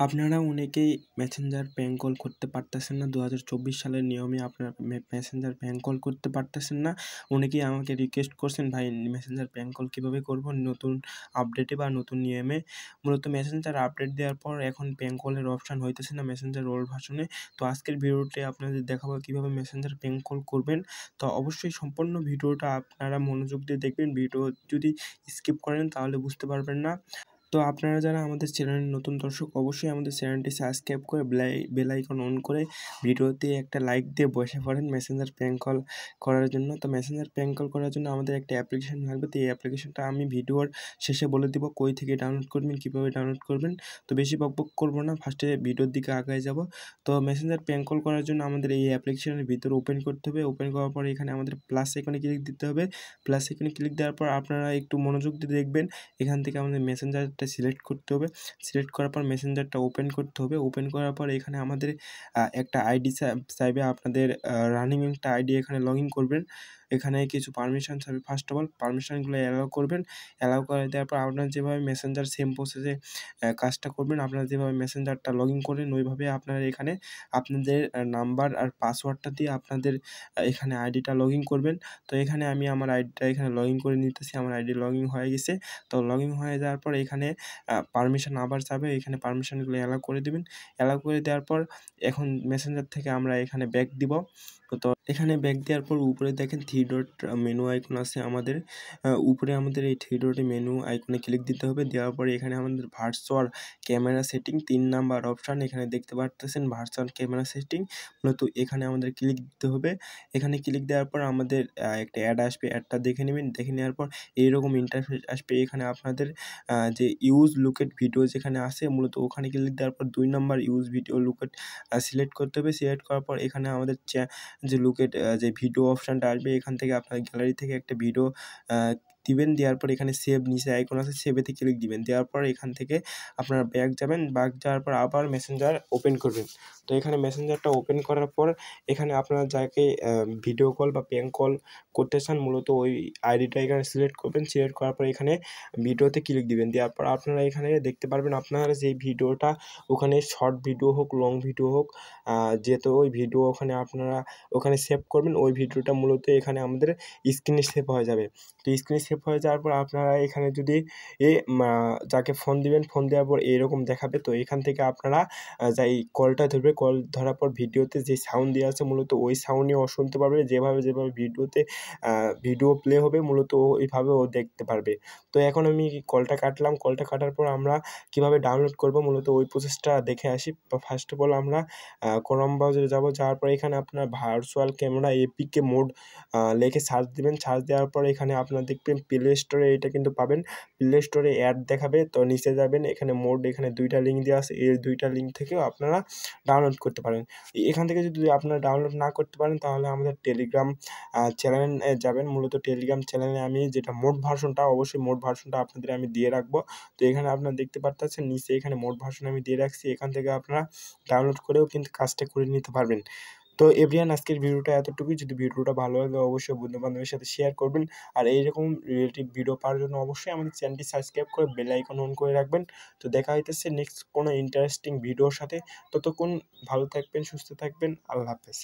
আপনারা অনেকেই Messenger prank call করতে পারতেছেন না। ২০২৪ সালের নিয়মে আপনারা মেসেঞ্জার প্র্যাঙ্ক কল করতে পারতেছেন না। অনেকেই আমাকে রিকোয়েস্ট করছেন, ভাই মেসেঞ্জার প্র্যাঙ্ক কল কীভাবে করব নতুন আপডেটে বা নতুন নিয়মে। মূলত মেসেঞ্জার আপডেট দেওয়ার পর এখন প্র্যাঙ্ক কলের অপশান হইতেছে না মেসেঞ্জার ওল্ড ভার্সনে। তো আজকের ভিডিওতে আপনাদের দেখাবো কীভাবে মেসেঞ্জার প্র্যাঙ্ক কল করবেন। তো অবশ্যই সম্পূর্ণ ভিডিওটা আপনারা মনোযোগ দিয়ে দেখবেন। ভিডিও যদি স্কিপ করেন তাহলে বুঝতে পারবেন না। তো আপনারা যারা আমাদের চ্যানেলের নতুন দর্শক, অবশ্যই আমাদের চ্যানেলটি সাবস্ক্রাইব করে বেল আইকন অন করে ভিডিওতে একটা লাইক দিয়ে বসে পড়েন মেসেঞ্জার প্র্যাঙ্ক কল করার জন্য। তো মেসেঞ্জার প্র্যাঙ্ক কল করার জন্য আমাদের একটা অ্যাপ্লিকেশন লাগবে। তো এই অ্যাপ্লিকেশনটা আমি ভিডিওর শেষে বলে দিব কই থেকে ডাউনলোড করবেন, কীভাবে ডাউনলোড করবেন। তো বেশি বকবক করব না, ফার্স্টে ভিডিওর দিকে আগায় যাব। তো মেসেঞ্জার প্র্যাঙ্ক কল করার জন্য আমাদের এই অ্যাপ্লিকেশনের ভিতরে ওপেন করতে হবে। ওপেন করার পরে এখানে আমাদের প্লাস আইকনে ক্লিক দিতে হবে। প্লাস আইকনে ক্লিক দেওয়ার পর আপনারা একটু মনোযোগ দিয়ে দেখবেন। এখান থেকে আমাদের মেসেঞ্জারটা সিলেক্ট করতে হবে। সিলেক্ট করার পর মেসেঞ্জারটা ওপেন করতে হবে। ওপেন করার পর এখানে আমাদের একটা আইডি চাইবে, আপনাদের রানিং একটা আইডি এখানে লগ ইন করবেন। এখানে কিছু পারমিশন চাইবে। ফার্স্ট অফ অল পারমিশনগুলো অ্যালাউ করবেন। অ্যালাউ করে দেওয়ার পর আপনারা যেভাবে মেসেঞ্জার সেম প্রসেসে কাজটা করবেন, আপনারা যেভাবে মেসেঞ্জারটা লগ ইন করেন ওইভাবে আপনারা এখানে আপনাদের নাম্বার আর পাসওয়ার্ডটা দিয়ে আপনাদের এখানে আইডিটা লগ ইন করবেন। তো এখানে আমি আমার আইডিটা এখানে লগ ইন করে নিতেছি। আমার আইডি লগ ইন হয়ে গেছে। তো লগ ইন হয়ে যাওয়ার পর এখানে পারমিশন আবার চাবে। এখানে পারমিশনগুলো অ্যালাউ করে দিবেন। অ্যালাউ করে দেওয়ার পর এখন মেসেঞ্জার থেকে আমরা এখানে ব্যাক দিব। তো এখানে ব্যাক দেওয়ার পর উপরে দেখেন 3 ডট মেনু আইকন আছে আমাদের। উপরে আমাদের এই 3 ডট মেনু আইকনে ক্লিক দিতে হবে। দেওয়ার পরে এখানে আমাদের virtual camera setting ৩ number option এখানে দেখতে পারতেছেন, ভার্চুয়াল ক্যামেরা সেটিং। মূলত এখানে আমাদের ক্লিক দিতে হবে। এখানে ক্লিক দেওয়ার পর আমাদের একটা অ্যাড আসবে। অ্যাডটা দেখে নেবেন। দেখে নেওয়ার পর এইরকম ইন্টারফেস আসবে। এখানে আপনাদের যে ইউজ লুকেট ভিডিও যেখানে আছে মূলত ওখানে ক্লিক দেওয়ার পর ২ নাম্বার ইউজ ভিডিও লুকেট সিলেক্ট করতে হবে। সিলেক্ট করার পর এখানে আমাদের যে লুকেট যে ভিডিও অপশানটা আসবে এখান থেকে আপনার গ্যালারি থেকে একটা ভিডিও দিবেন। দেওয়ার পর এখানে সেভ নিচে আইকন আছে, সেভেতে ক্লিক দিবেন। দেওয়ার পর এখান থেকে আপনারা ব্যাক যাবেন। ব্যাক যাওয়ার পর আবার মেসেঞ্জার ওপেন করবেন। তো এখানে মেসেঞ্জারটা ওপেন করার পর এখানে আপনারা যাকে ভিডিও কল বা প্র্যাঙ্ক কল করতে চান মূলত ওই আইডিটা এখানে সিলেক্ট করবেন। সিলেক্ট করার পর এখানে ভিডিওতে ক্লিক দিবেন। দেওয়ার পর আপনারা এখানে দেখতে পারবেন আপনার যে ভিডিওটা ওখানে শর্ট ভিডিও হোক, লং ভিডিও হোক, যেহেতু ওই ভিডিও ওখানে আপনারা ওখানে সেভ করবেন, ওই ভিডিওটা মূলত এখানে আমাদের স্ক্রিনে সেভ হয়ে যাবে। তো স্ক্রিনে সেভ হয়ে যাওয়ার পর আপনারা এখানে যদি যাকে ফোন দিবেন, ফোন দেওয়ার পর এরকম দেখাবে। তো এখান থেকে আপনারা এই কলটা ধরবে। কল ধরার পর ভিডিওতে যে সাউন্ড দেওয়া আছে মূলত ওই সাউন্ডই ও শুনতে পারবে। যেভাবে ভিডিওতে ভিডিও প্লে হবে মূলত ওইভাবে ও দেখতে পারবে। তো এখন আমি কলটা কাটলাম। কলটা কাটার পর আমরা কীভাবে ডাউনলোড করব মূলত ওই প্রসেসটা দেখে আসি। ফার্স্ট অফ অল আমরা ক্রোম ব্রাউজারে যাব। যাওয়ার পর এখানে আপনার ভার্চুয়াল ক্যামেরা এপিকে মোড লিখে সার্চ দিবেন। সার্চ দেওয়ার পর এখানে আপনারা দেখবেন প্লে স্টোরে এটা কিন্তু পাবেন। প্লে স্টোরে অ্যাড দেখাবে। তো নিচে যাবেন, এখানে মোড এখানে ২টা লিঙ্ক দেওয়া আছে। এই ২টা লিঙ্ক থেকেও আপনারা ডাউনলোড করতে পারেন। এখান থেকে যদি আপনারা ডাউনলোড না করতে পারেন তাহলে আমাদের টেলিগ্রাম চ্যানেলে যাবেন। মূলত টেলিগ্রাম চ্যানেলে আমি যেটা মোড ভার্সনটা অবশ্যই মোড ভার্সনটা আপনাদের আমি দিয়ে রাখবো। তো এখানে আপনারা দেখতে পারতেছেন নিচে এখানে মোড ভার্সন আমি দিয়ে রাখছি। এখান থেকে আপনারা ডাউনলোড করেও কিন্তু কাজটা করে নিতে পারবেন। তো এভরিওয়ান আজকের ভিডিওটা এতটুকুই। যদি ভিডিওটা ভালো লাগে অবশ্যই বন্ধু-বান্ধবের সাথে শেয়ার করবেন। আর এইরকম রিলেটিভ ভিডিও পাওয়ার জন্য অবশ্যই আমাদের চ্যানেলটি সাবস্ক্রাইব করে বেল আইকন অন করে রাখবেন। তো দেখা হইতেছে নেক্সট কোনো ইন্টারেস্টিং ভিডিওর সাথে। ততক্ষণ ভালো থাকবেন, সুস্থ থাকবেন। আল্লাহ হাফেজ।